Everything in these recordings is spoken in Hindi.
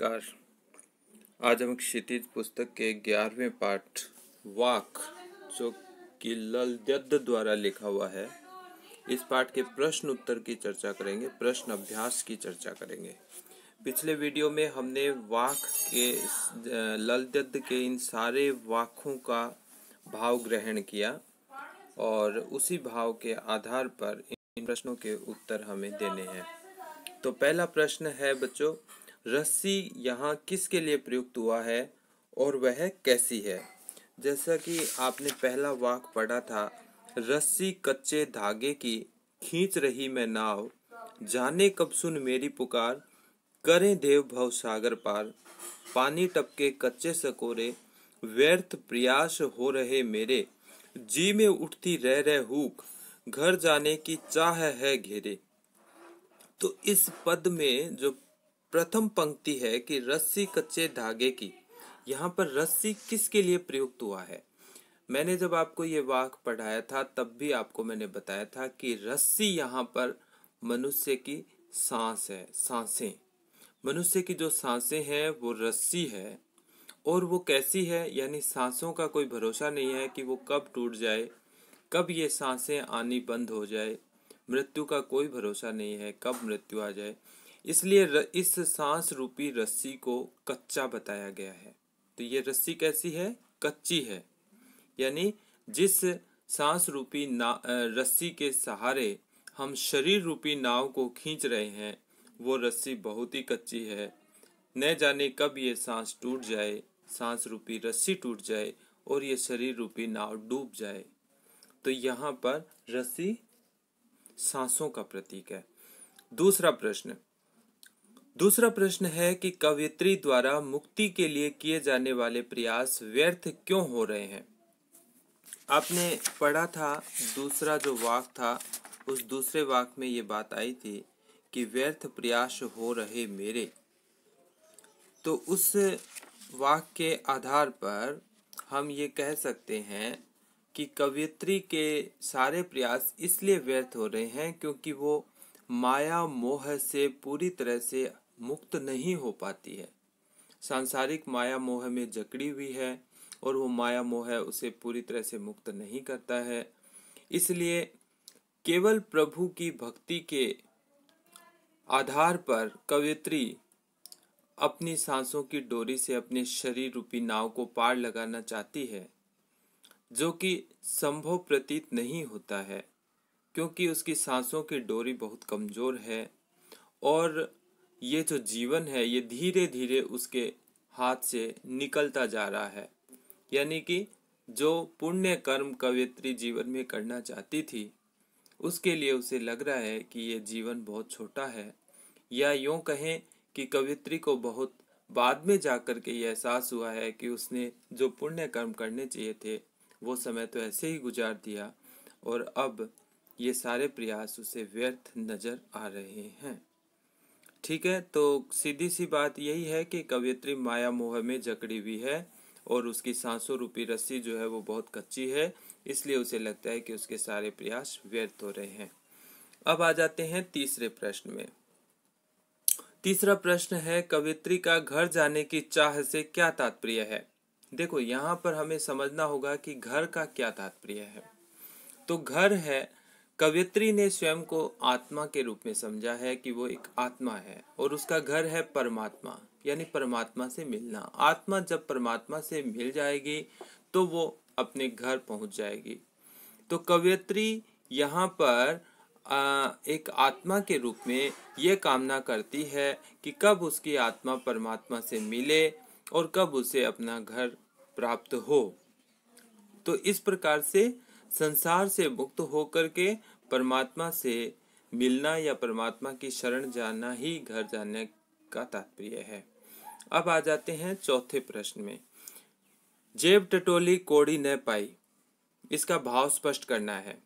नमस्कार। आज हम क्षितिज पुस्तक के 11वें पाठ वाक, जो कि ललद्यद द्वारा लिखा हुआ है, इस पाठ के प्रश्न उत्तर की चर्चा करेंगे, प्रश्न अभ्यास की चर्चा करेंगे। पिछले वीडियो में हमने वाक के ललद्यद के इन सारे वाकों का भाव ग्रहण किया और उसी भाव के आधार पर इन प्रश्नों के उत्तर हमें देने हैं। तो पहला प्रश्न है बच्चों, रस्सी यहाँ किसके लिए प्रयुक्त हुआ है और वह कैसी है? जैसा कि आपने पहला वाक पढ़ा था, रस्सी कच्चे धागे की खींच रही मैं नाव, जाने कब सुन मेरी पुकार, करें देव भव सागर पार, पानी टपके कच्चे सकोरे, व्यर्थ प्रयास हो रहे मेरे, जी में उठती रह हुक, घर जाने की चाह है घेरे। तो इस पद में जो प्रथम पंक्ति है कि रस्सी कच्चे धागे की, यहाँ पर रस्सी किसके लिए प्रयुक्त हुआ है? मैंने जब आपको ये वाक पढ़ाया था तब भी आपको मैंने बताया था कि रस्सी यहाँ पर मनुष्य की सांस है, सांसें। मनुष्य की जो सांसें हैं वो रस्सी है। और वो कैसी है, यानी सांसों का कोई भरोसा नहीं है कि वो कब टूट जाए, कब ये सांसें आनी बंद हो जाए। मृत्यु का कोई भरोसा नहीं है कब मृत्यु आ जाए, इसलिए इस सांस रूपी रस्सी को कच्चा बताया गया है। तो ये रस्सी कैसी है? कच्ची है। यानी जिस सांस रूपी रस्सी के सहारे हम शरीर रूपी नाव को खींच रहे हैं, वो रस्सी बहुत ही कच्ची है। न जाने कब ये सांस टूट जाए, सांस रूपी रस्सी टूट जाए और ये शरीर रूपी नाव डूब जाए। तो यहाँ पर रस्सी सांसों का प्रतीक है। दूसरा प्रश्न है कि कवयित्री द्वारा मुक्ति के लिए किए जाने वाले प्रयास व्यर्थ क्यों हो रहे हैं? आपने पढ़ा था, दूसरा जो वाक था, उस दूसरे वाक में ये बात आई थी कि व्यर्थ प्रयास हो रहे मेरे। तो उस वाक के आधार पर हम ये कह सकते हैं कि कवयित्री के सारे प्रयास इसलिए व्यर्थ हो रहे हैं क्योंकि वो माया मोह से पूरी तरह से मुक्त नहीं हो पाती है। सांसारिक माया मोह में जकड़ी हुई है और वो माया मोह उसे पूरी तरह से मुक्त नहीं करता है। इसलिए केवल प्रभु की भक्ति के आधार पर कवयित्री अपनी सांसों की डोरी से अपने शरीर रूपी नाव को पार लगाना चाहती है, जो कि संभव प्रतीत नहीं होता है क्योंकि उसकी सांसों की डोरी बहुत कमजोर है और ये जो जीवन है ये धीरे धीरे उसके हाथ से निकलता जा रहा है। यानी कि जो पुण्य कर्म कवयित्री जीवन में करना चाहती थी, उसके लिए उसे लग रहा है कि ये जीवन बहुत छोटा है, या यूं कहें कि कवयित्री को बहुत बाद में जाकर के ये एहसास हुआ है कि उसने जो पुण्य कर्म करने चाहिए थे वो समय तो ऐसे ही गुजार दिया और अब ये सारे प्रयास उसे व्यर्थ नजर आ रहे हैं। ठीक है, तो सीधी सी बात यही है कि कवयित्री माया मोह में जकड़ी हुई है और उसकी सांसों रूपी रस्सी जो है वो बहुत कच्ची है, इसलिए उसे लगता है कि उसके सारे प्रयास व्यर्थ हो रहे हैं। अब आ जाते हैं तीसरे प्रश्न में। तीसरा प्रश्न है, कवयित्री का घर जाने की चाह से क्या तात्पर्य है? देखो, यहाँ पर हमें समझना होगा कि घर का क्या तात्पर्य है। तो घर है, कवयित्री ने स्वयं को आत्मा के रूप में समझा है कि वो एक आत्मा है और उसका घर है परमात्मा, यानी परमात्मा से मिलना। आत्मा जब परमात्मा से मिल जाएगी तो वो अपने घर पहुंच जाएगी। तो कवयित्री यहाँ पर एक आत्मा के रूप में ये कामना करती है कि कब उसकी आत्मा परमात्मा से मिले और कब उसे अपना घर प्राप्त हो। तो इस प्रकार से संसार से मुक्त होकर के परमात्मा से मिलना या परमात्मा की शरण जाना ही घर जाने का तात्पर्य है। अब आ जाते हैं चौथे प्रश्न में। जेब टटोली कोड़ी न पाई, इसका भाव स्पष्ट करना है।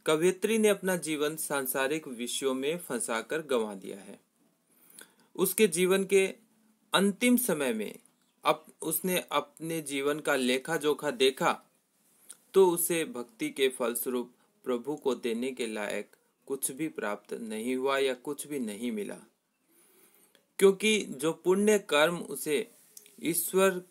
कवयित्री ने अपना जीवन सांसारिक विषयों में फंसाकर गंवा दिया है। उसके जीवन के अंतिम समय में अब उसने अपने जीवन का लेखा जोखा देखा तो उसे भक्ति के फलस्वरूप प्रभु को देने के लायक कुछ भी प्राप्त नहीं हुआ या कुछ भी नहीं मिला, क्योंकि जो पुण्य कर्म उसे ईश्वर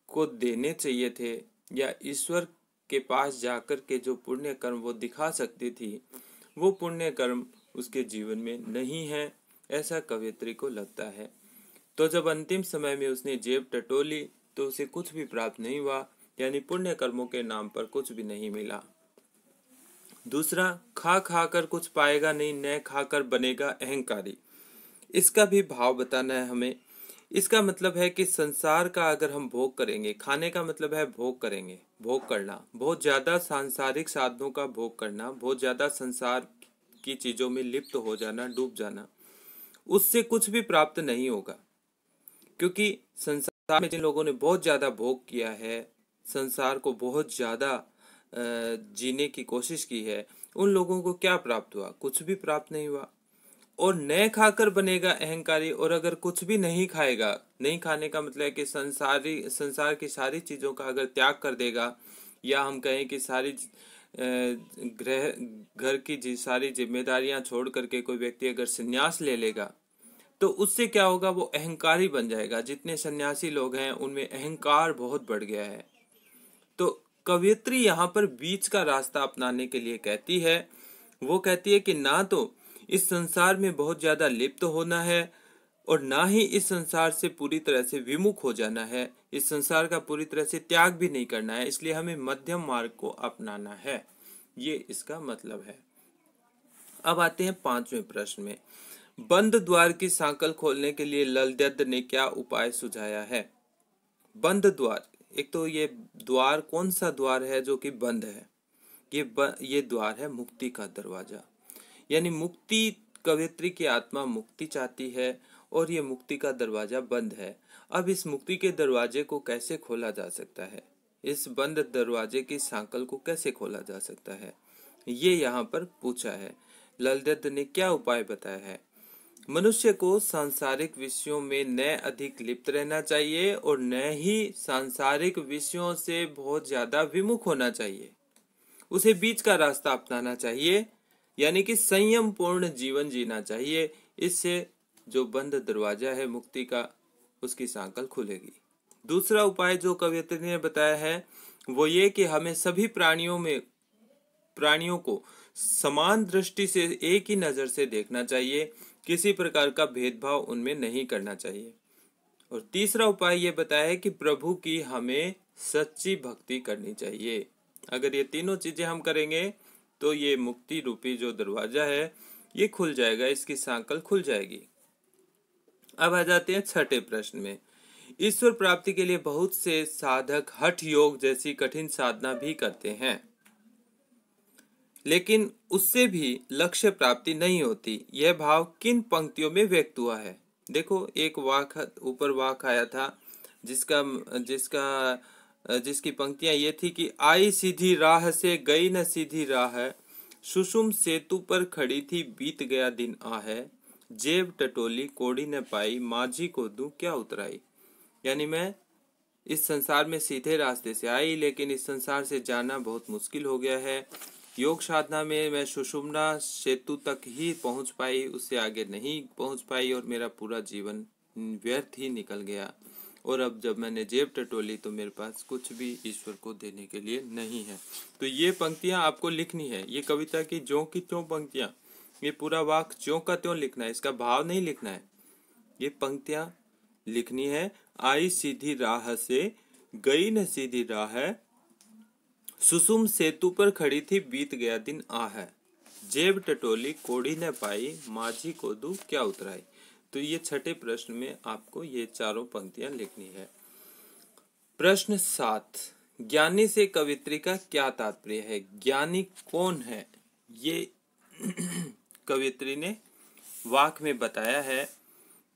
को देने चाहिए थे या ईश्वर के पास जाकर के जो पुण्य कर्म वो दिखा सकती थी, वो पुण्य कर्म उसके जीवन में नहीं है, ऐसा कवयित्री को लगता है। तो जब अंतिम समय में उसने जेब टटोली तो उसे कुछ भी प्राप्त नहीं हुआ, यानी पुण्य कर्मों के नाम पर कुछ भी नहीं मिला। दूसरा, खा खा कर कुछ पाएगा नहीं, न खाकर बनेगा अहंकारी। इसका भी भाव बताना है हमें। इसका मतलब है कि संसार का अगर हम भोग करेंगे, खाने का मतलब है भोग करेंगे, भोग करना, बहुत ज्यादा सांसारिक साधनों का भोग करना, बहुत ज्यादा संसार की चीजों में लिप्त हो जाना, डूब जाना, उससे कुछ भी प्राप्त नहीं होगा। क्योंकि संसार में जिन लोगों ने बहुत ज्यादा भोग किया है, संसार को बहुत ज्यादा जीने की कोशिश की है, उन लोगों को क्या प्राप्त हुआ? कुछ भी प्राप्त नहीं हुआ। और न खाकर बनेगा अहंकारी, और अगर कुछ भी नहीं खाएगा, नहीं खाने का मतलब है कि संसार की सारी चीजों का अगर त्याग कर देगा, या हम कहें कि सारी घर की सारी जिम्मेदारियां छोड़ करके कोई व्यक्ति अगर संन्यास ले लेगा, तो उससे क्या होगा? वो अहंकारी बन जाएगा। जितने सन्यासी लोग हैं उनमें अहंकार बहुत बढ़ गया है। तो कवयित्री यहाँ पर बीच का रास्ता अपनाने के लिए कहती है। वो कहती है कि ना तो इस संसार में बहुत ज्यादा लिप्त होना है, और ना ही इस संसार से पूरी तरह से विमुख हो जाना है, इस संसार का पूरी तरह से त्याग भी नहीं करना है। इसलिए हमें मध्यम मार्ग को अपनाना है, ये इसका मतलब है। अब आते हैं 5वें प्रश्न में। बंद द्वार की सांकल खोलने के लिए ललद्यद ने क्या उपाय सुझाया है? बंद द्वार, एक तो ये द्वार कौन सा द्वार है जो कि बंद है? ये द्वार है मुक्ति का दरवाजा, यानी मुक्ति, कवयित्री की आत्मा मुक्ति चाहती है और ये मुक्ति का दरवाजा बंद है। अब इस मुक्ति के दरवाजे को कैसे खोला जा सकता है? इस बंद दरवाजे की सांकल को कैसे खोला जा सकता है, ये यहाँ पर पूछा है। ललद्यद ने क्या उपाय बताया है? मनुष्य को सांसारिक विषयों में न अधिक लिप्त रहना चाहिए और न ही सांसारिक विषयों से बहुत ज्यादा विमुख होना चाहिए। उसे बीच का रास्ता अपनाना चाहिए, यानी कि संयम पूर्ण जीवन जीना चाहिए। इससे जो बंद दरवाजा है मुक्ति का, उसकी सांकल खुलेगी। दूसरा उपाय जो कवयित्री ने बताया है वो ये कि हमें सभी प्राणियों को समान दृष्टि से, एक ही नजर से देखना चाहिए, किसी प्रकार का भेदभाव उनमें नहीं करना चाहिए। और तीसरा उपाय ये बताया है कि प्रभु की हमें सच्ची भक्ति करनी चाहिए। अगर ये तीनों चीजें हम करेंगे तो ये मुक्ति रूपी जो दरवाजा है ये खुल जाएगा, इसकी सांकल खुल जाएगी। अब आ जाते हैं 6ठे प्रश्न में। ईश्वर प्राप्ति के लिए बहुत से साधक हठ योग जैसी कठिन साधना भी करते हैं, लेकिन उससे भी लक्ष्य प्राप्ति नहीं होती। यह भाव किन पंक्तियों में व्यक्त हुआ है? देखो, एक वाक ऊपर वाक आया था जिसकी पंक्तियां ये थी कि आई सीधी राह से गई न सीधी राह, सुषुम सेतु पर खड़ी थी बीत गया दिन आहे, जेब टटोली कोड़ी न पाई माझी को दूं क्या उतराई। यानी मैं इस संसार में सीधे रास्ते से आई, लेकिन इस संसार से जाना बहुत मुश्किल हो गया है। योग साधना में मैं सुषुम्ना सेतु तक ही पहुंच पाई, उससे आगे नहीं पहुंच पाई और मेरा पूरा जीवन व्यर्थ ही निकल गया। और अब जब मैंने जेब टटोली तो मेरे पास कुछ भी ईश्वर को देने के लिए नहीं है। तो ये पंक्तियां आपको लिखनी है। ये कविता की ज्यों की त्यों पंक्तियां, ये पूरा वाक्य ज्यों का त्यों लिखना है, इसका भाव नहीं लिखना है। ये पंक्तियां लिखनी है। आई सीधी राह से गई न सीधी राह, सुसुम सेतु पर खड़ी थी बीत गया दिन आहे, जेब टटोली कोड़ी न पाई माझी को दूं क्या उतराई। तो ये 6ठे प्रश्न में आपको ये चारों पंक्तियां लिखनी है। प्रश्न 7, ज्ञानी से कवित्री का क्या तात्पर्य है? ज्ञानी कौन है? ये कवित्री ने वाक में बताया है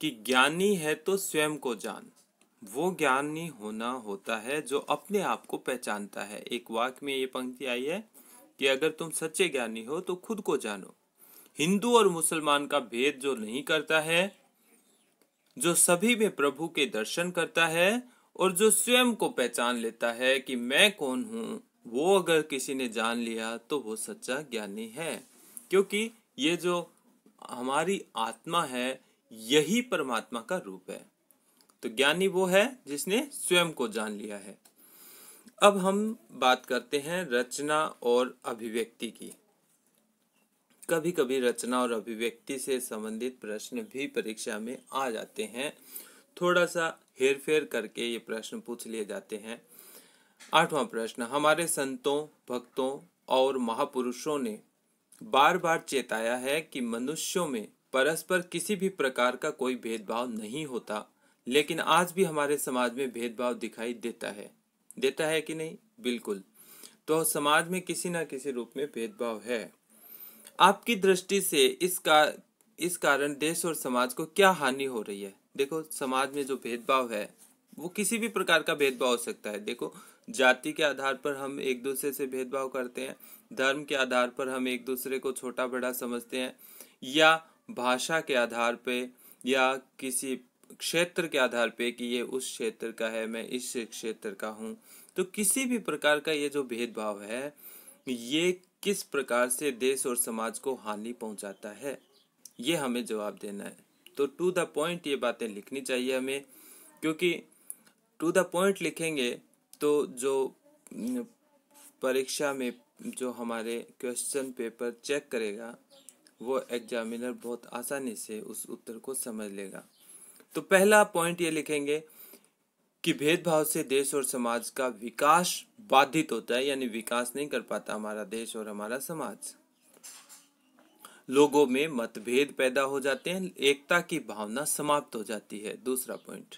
कि ज्ञानी है तो स्वयं को जान। वो ज्ञानी होना होता है जो अपने आप को पहचानता है। एक वाक्य में ये पंक्ति आई है कि अगर तुम सच्चे ज्ञानी हो तो खुद को जानो। हिंदू और मुसलमान का भेद जो नहीं करता है, जो सभी में प्रभु के दर्शन करता है और जो स्वयं को पहचान लेता है कि मैं कौन हूँ, वो अगर किसी ने जान लिया तो वो सच्चा ज्ञानी है। क्योंकि ये जो हमारी आत्मा है यही परमात्मा का रूप है। तो ज्ञानी वो है जिसने स्वयं को जान लिया है। अब हम बात करते हैं रचना और अभिव्यक्ति की। कभी कभी रचना और अभिव्यक्ति से संबंधित प्रश्न भी परीक्षा में आ जाते हैं। थोड़ा सा हेरफेर करके ये प्रश्न पूछ लिए जाते हैं। 8वां प्रश्न, हमारे संतों, भक्तों और महापुरुषों ने बार बार चेताया है कि मनुष्यों में परस्पर किसी भी प्रकार का कोई भेदभाव नहीं होता, लेकिन आज भी हमारे समाज में भेदभाव दिखाई देता है कि नहीं? बिल्कुल। तो समाज में किसी न किसी रूप में भेदभाव है। आपकी दृष्टि से इस कारण देश और समाज को क्या हानि हो रही है? देखो, समाज में जो भेदभाव है वो किसी भी प्रकार का भेदभाव हो सकता है। देखो, जाति के आधार पर हम एक दूसरे से भेदभाव करते हैं, धर्म के आधार पर हम एक दूसरे को छोटा बड़ा समझते हैं, या भाषा के आधार पे, या किसी क्षेत्र के आधार पे कि ये उस क्षेत्र का है, मैं इस क्षेत्र का हूँ। तो किसी भी प्रकार का ये जो भेदभाव है, ये किस प्रकार से देश और समाज को हानि पहुंचाता है, ये हमें जवाब देना है। तो टू द पॉइंट ये बातें लिखनी चाहिए हमें, क्योंकि टू द पॉइंट लिखेंगे तो जो परीक्षा में जो हमारे क्वेश्चन पेपर चेक करेगा वो एग्जामिनर बहुत आसानी से उस उत्तर को समझ लेगा। तो पहला पॉइंट ये लिखेंगे कि भेदभाव से देश और समाज का विकास बाधित होता है, यानी विकास नहीं कर पाता हमारा देश और हमारा समाज। लोगों में मतभेद पैदा हो जाते हैं, एकता की भावना समाप्त हो जाती है। दूसरा पॉइंट,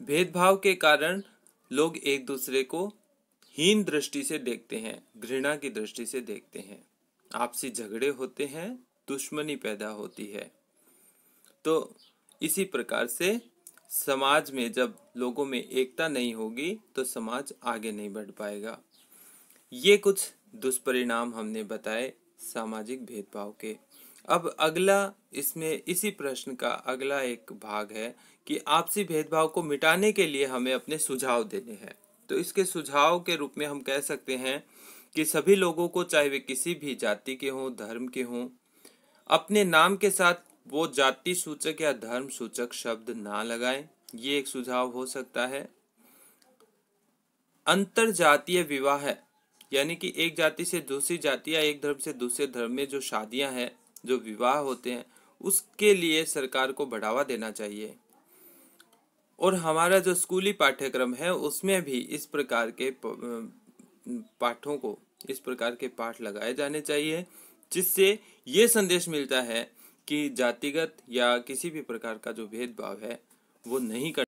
भेदभाव के कारण लोग एक दूसरे को हीन दृष्टि से देखते हैं, घृणा की दृष्टि से देखते हैं, आपसी झगड़े होते हैं, दुश्मनी पैदा होती है। तो इसी प्रकार से समाज में जब लोगों में एकता नहीं होगी तो समाज आगे नहीं बढ़ पाएगा। ये कुछ दुष्परिणाम हमने बताए सामाजिक भेदभाव के। अब अगला, इसमें इसी प्रश्न का अगला एक भाग है कि आपसी भेदभाव को मिटाने के लिए हमें अपने सुझाव देने हैं। तो इसके सुझाव के रूप में हम कह सकते हैं कि सभी लोगों को, चाहे वे किसी भी जाति के हों, धर्म के हों, अपने नाम के साथ वो जाति सूचक या धर्म सूचक शब्द ना लगाएं। ये एक सुझाव हो सकता है। अंतर जातीय विवाह है, यानी कि एक जाति से दूसरी जाति या एक धर्म से दूसरे धर्म में जो शादियां हैं, जो विवाह होते हैं, उसके लिए सरकार को बढ़ावा देना चाहिए। और हमारा जो स्कूली पाठ्यक्रम है उसमें भी इस प्रकार के पाठों को, इस प्रकार के पाठ लगाए जाने चाहिए, जिससे ये संदेश मिलता है कि जातिगत या किसी भी प्रकार का जो भेदभाव है वो नहीं कर